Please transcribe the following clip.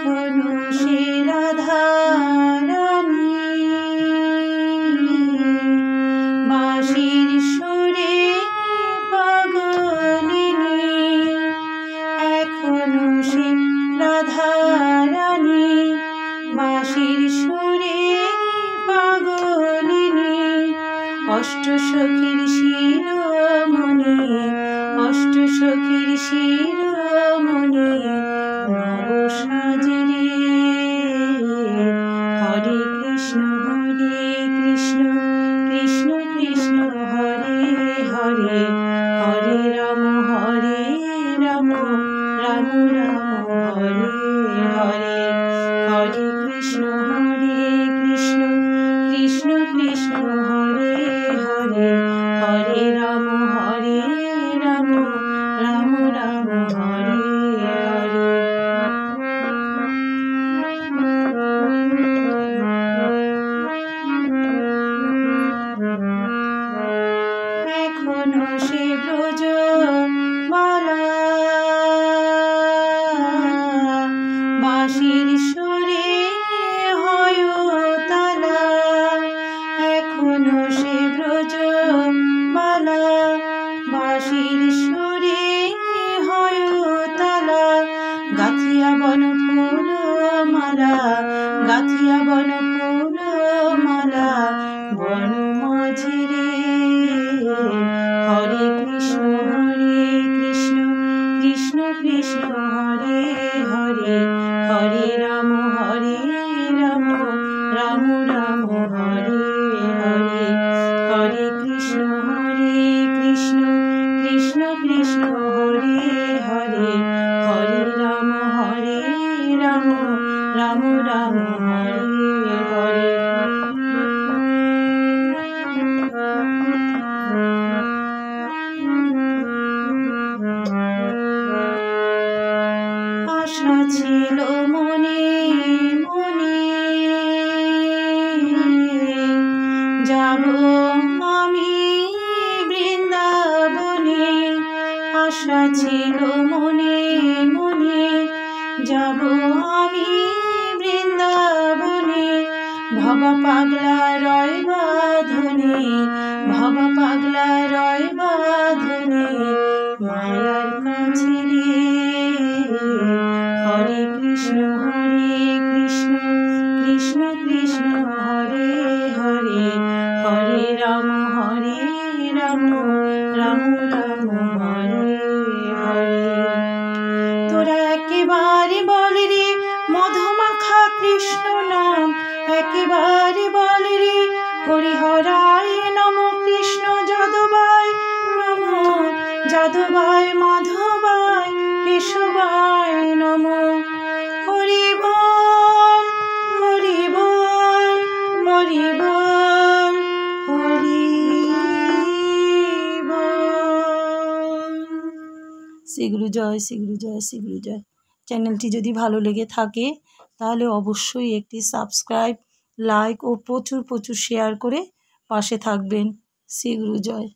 এখনো সে রাধা রানী বাঁশির সুরে পাগলিনী। এখনো সে রাধা রানী বাঁশির সুরে পাগলিনী। অষ্টসখীর শিরোমণি অষ্টসখীর শিরোমণি নব সাজে রে। হরে কৃষ্ণ কৃষ্ণ কৃষ্ণ হরে হরে, হরে রাম রাম রাম হরে হরে। হরে কৃষ্ণ কৃষ্ণ কৃষ্ণ হরে হরে, হরে রাম রাম রাম হরে হরে। এখনো সে ব্রজ মালা বাঁশির সুরে হয় তালা। এখনো সে ব্রজ মালা বাঁশির সুরে হয় তালা। গাথিয়া বন ফুল মালা গাথিয়া বন ফুল মালা বন মাঝে রে। হরে কৃষ্ণ কৃষ্ণ হরে হরে, হরে রাম রাম রাম হরে হরে। হরে কৃষ্ণ কৃষ্ণ হরে হরে, হরে রাম রাম হরে হরে। আশা ছিল মনে মনে যাব আমি বৃন্দাবনে। আশা ছিল মনে মনে যাব আমি বৃন্দাবনে। ভবা পাগলা রয় বাঁধনে ভবা পাগলা রয় বাঁধনে মায়ার কাছে রে। হরে কৃষ্ণ কৃষ্ণ হরে হরে, হরে রাম রাম হরে হরে। তোরা একেবারে বল রে মধুমাখা কৃষ্ণ নাম। একেবারে বল রে হরিহরায় নম কৃষ্ণ যাদবায় নম যাদবায় মাধবায় কেশবায় নম। হরি বল হরি বল হরি বল হরি বল। শ্রী গুরু জয়, শ্রী গুরু জয়, শ্রী গুরু জয়। চ্যানেলটি যদি ভালো লেগে থাকে তাহলে অবশ্যই একটি সাবস্ক্রাইব, লাইক ও প্রচুর শেয়ার করে পাশে থাকবেন। শ্রী গুরু জয়।